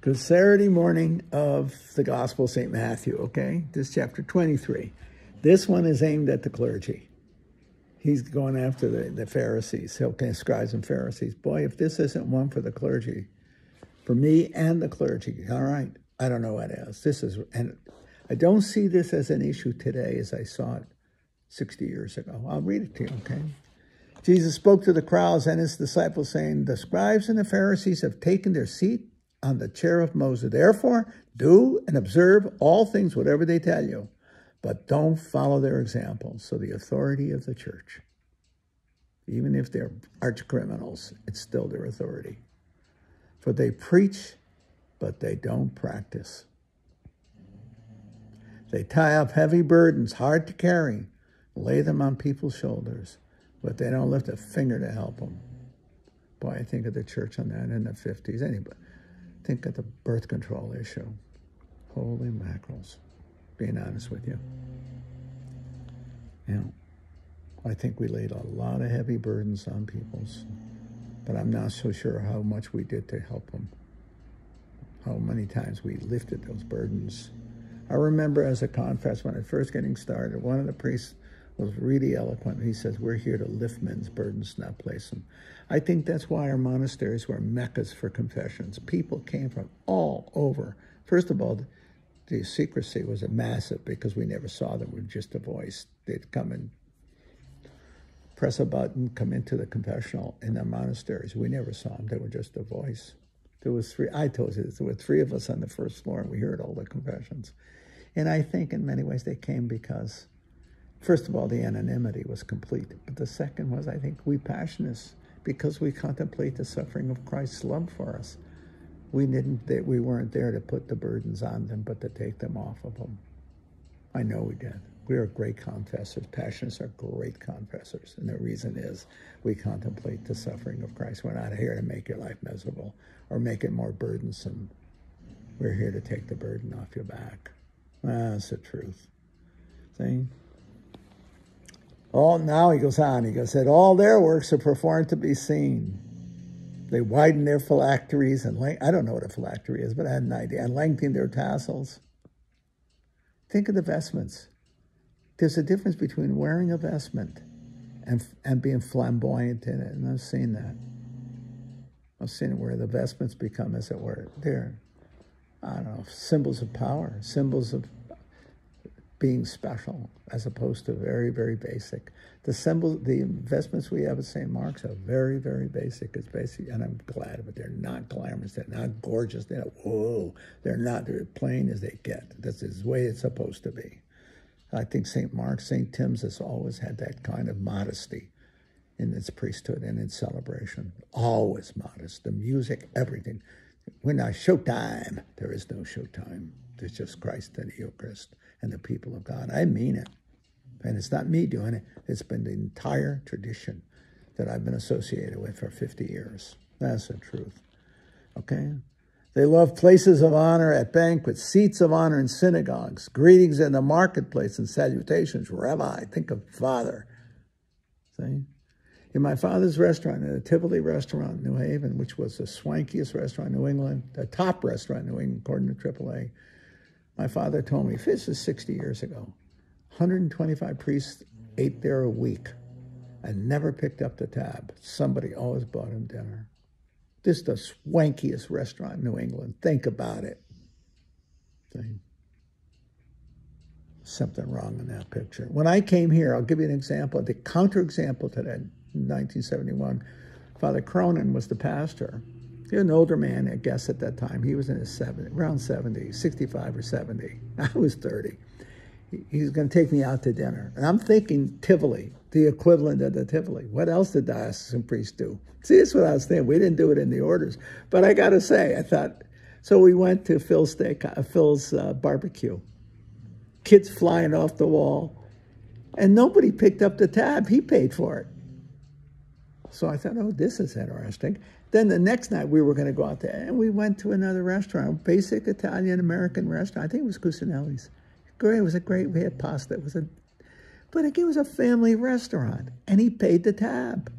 Good Saturday morning of the Gospel of St. Matthew, okay? This chapter 23. This one is aimed at the clergy. He's going after the Pharisees, okay, scribes and Pharisees. Boy, if this isn't one for the clergy, for me and the clergy, all right, I don't know what else. This is, and I don't see this as an issue today as I saw it 60 years ago. I'll read it to you, okay? Jesus spoke to the crowds and his disciples, saying, the scribes and the Pharisees have taken their seat on the chair of Moses. Therefore, do and observe all things, whatever they tell you, but don't follow their example. So the authority of the church, even if they're arch criminals, it's still their authority. For they preach, but they don't practice. They tie up heavy burdens, hard to carry, lay them on people's shoulders, but they don't lift a finger to help them. Boy, I think of the church on that in the 50s. Anybody? Think of the birth control issue. Holy mackerels. Being honest with you. You know, I think we laid a lot of heavy burdens on people's, but I'm not so sure how much we did to help them. How many times we lifted those burdens. I remember as a confessor, when I first getting started, one of the priests was really eloquent. He says, we're here to lift men's burdens, not place them. I think that's why our monasteries were meccas for confessions. People came from all over. First of all, the secrecy was massive because we never saw them with just a voice. They'd come and press a button, come into the confessional in the monasteries. We never saw them. They were just a voice. There was three, I told you this, there were three of us on the first floor and we heard all the confessions. And I think in many ways they came because, first of all, the anonymity was complete. But the second was, I think, we Passionists, because we contemplate the suffering of Christ's love for us. We weren't there to put the burdens on them, but to take them off of them. I know we did. We are great confessors. Passionists are great confessors. And the reason is we contemplate the suffering of Christ. We're not here to make your life miserable or make it more burdensome. We're here to take the burden off your back. That's the truth. See? Now he goes on. He goes, all their works are performed to be seen. They widen their phylacteries and I don't know what a phylactery is, but I had an idea. And lengthen their tassels. Think of the vestments. There's a difference between wearing a vestment and being flamboyant in it. And I've seen that. I've seen it where the vestments become, as it were, they're, I don't know, symbols of power, symbols of being special, as opposed to very, very basic. The investments we have at St. Mark's are very, very basic. It's basic, and I'm glad of it. They're not glamorous. They're not gorgeous. They're not, whoa. They're not. They're plain as they get. This is the way it's supposed to be. I think St. Mark's, St. Tim's has always had that kind of modesty in its priesthood and its celebration. Always modest. The music, everything. We're not showtime. There is no showtime. There's just Christ and the Eucharist and the people of God. I mean it. And it's not me doing it. It's been the entire tradition that I've been associated with for 50 years. That's the truth. Okay? They love places of honor at banquets, seats of honor in synagogues, greetings in the marketplace, and salutations. Rabbi, think of Father. See? In my father's restaurant, in the Tivoli restaurant in New Haven, which was the swankiest restaurant in New England, the top restaurant in New England, according to AAA, my father told me, this is 60 years ago, 125 priests ate there a week and never picked up the tab. Somebody always bought him dinner. This is the swankiest restaurant in New England. Think about it. See? Something wrong in that picture. When I came here, I'll give you an example, the counterexample to that. In 1971, Father Cronin was the pastor. He was an older man, I guess, at that time. He was in his 70s, around 70, 65 or 70. I was 30. He's going to take me out to dinner. And I'm thinking Tivoli, the equivalent of the Tivoli. What else did diocesan priests do? See, that's what I was thinking. We didn't do it in the orders. But I got to say, I thought, so we went to Phil's barbecue. Kids flying off the wall. And nobody picked up the tab. He paid for it. So I thought, oh, this is interesting. Then the next night we were going to go out there, and we went to another restaurant, basic Italian-American restaurant. I think it was Cucinelli's. Great, it was a great, we had pasta. But again, it was a family restaurant, and he paid the tab.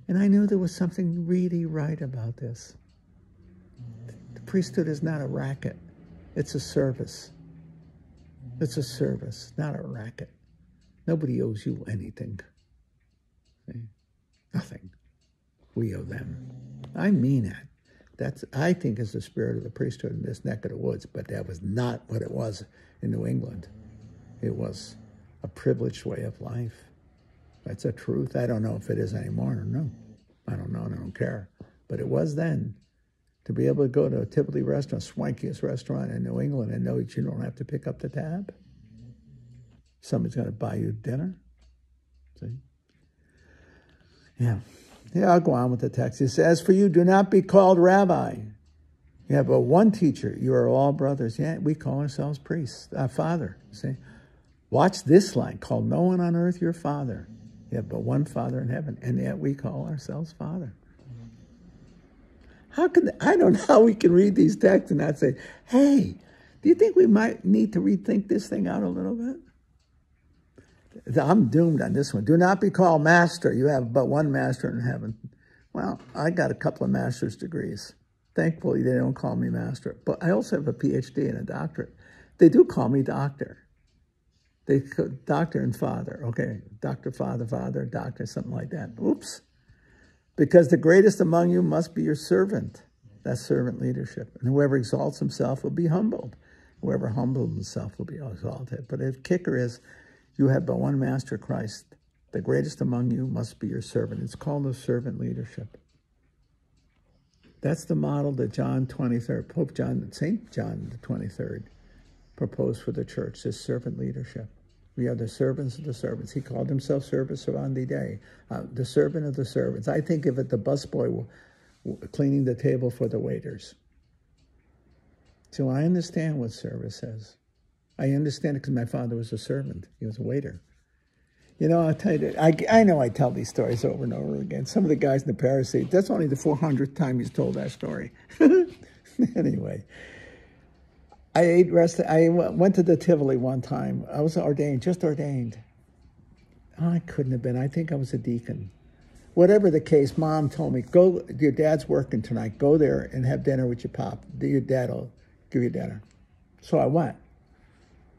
And I knew there was something really right about this. The priesthood is not a racket. It's a service. It's a service, not a racket. Nobody owes you anything. See? Nothing. We owe them. I mean that. That's, I think, is the spirit of the priesthood in this neck of the woods, but that was not what it was in New England. It was a privileged way of life. That's a truth. I don't know if it is anymore or no. I don't know and I don't care. But it was then. To be able to go to a Tivoli restaurant, swankiest restaurant in New England, and know that you don't have to pick up the tab. Somebody's going to buy you dinner. See? Yeah. Yeah, I'll go on with the text. It says, for you, do not be called rabbi. You have but one teacher. You are all brothers. Yeah, we call ourselves priests. Father. See? Watch this line. Call no one on earth your father. You have but one Father in heaven. And yet we call ourselves Father. How can I don't know how we can read these texts and not say, hey, do you think we might need to rethink this thing out a little bit? I'm doomed on this one. Do not be called master. You have but one master in heaven. Well, I got a couple of master's degrees. Thankfully, they don't call me master. But I also have a PhD and a doctorate. They do call me doctor. They doctor and father. Okay, doctor, father, doctor, something like that. Oops. Because the greatest among you must be your servant. That's servant leadership. And whoever exalts himself will be humbled. Whoever humbles himself will be exalted. But the kicker is, you have but one master, Christ. The greatest among you must be your servant. It's called the servant leadership. That's the model that St. John the 23rd proposed for the church, this servant leadership. We are the servants of the servants. He called himself Servus Servandi Dei, the servant of the servants. I think of it, the busboy cleaning the table for the waiters. So I understand what service says. I understand it because my father was a servant. He was a waiter. You know, I'll tell you, I know I tell these stories over and over again. Some of the guys in the Pharisee, that's only the 400th time he's told that story. Anyway. I went to the Tivoli one time. I was ordained, just ordained. Oh, I couldn't have been. I think I was a deacon. Whatever the case, Mom told me, go, your dad's working tonight. Go there and have dinner with your pop. Your dad will give you dinner. So I went.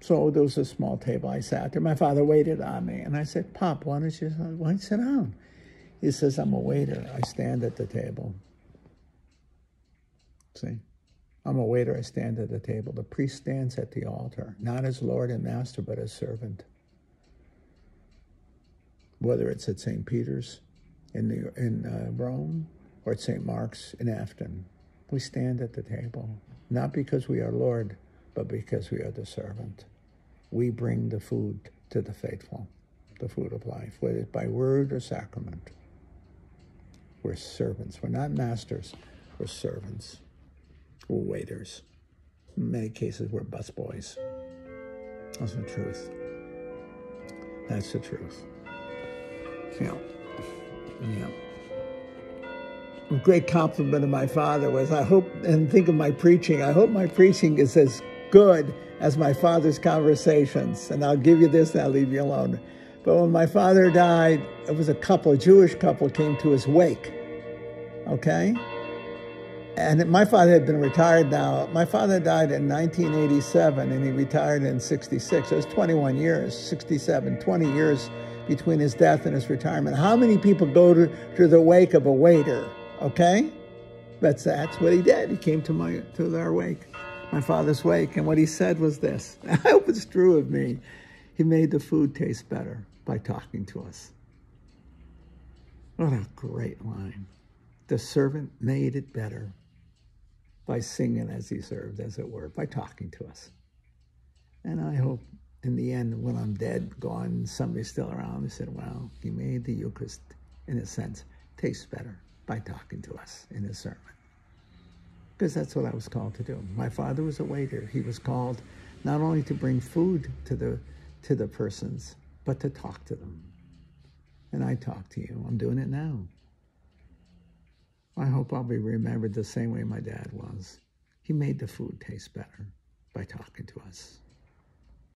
So there was a small table. I sat there. My father waited on me. And I said, Pop, why don't you sit down? He says, I'm a waiter. I stand at the table. See? I'm a waiter, I stand at the table. The priest stands at the altar, not as Lord and Master, but as servant. Whether it's at St. Peter's in Rome or at St. Mark's in Afton, we stand at the table, not because we are Lord, but because we are the servant. We bring the food to the faithful, the food of life, whether it's by word or sacrament. We're servants. We're not masters. We're servants. We're waiters. In many cases, we're busboys. That's the truth. That's the truth. Yeah. A great compliment of my father was, I hope, and think of my preaching, I hope my preaching is as good as my father's conversations. And I'll give you this and I'll leave you alone. But when my father died, it was a Jewish couple came to his wake. Okay? And my father had been retired now. My father died in 1987, and he retired in 66. It was 21 years, 67, 20 years between his death and his retirement. How many people go to the wake of a waiter, okay? That's what he did. He came to our wake, my father's wake, and what he said was this. I hope it's true of me. He made the food taste better by talking to us. What a great line. The servant made it better by singing as he served, as it were, by talking to us. And I hope in the end, when I'm dead, gone, somebody's still around, they said, well, he made the Eucharist, in a sense, taste better by talking to us in his sermon. Because that's what I was called to do. My father was a waiter. He was called not only to bring food to the persons, but to talk to them. And I talk to you. I'm doing it now. I hope I'll be remembered the same way my dad was. He made the food taste better by talking to us.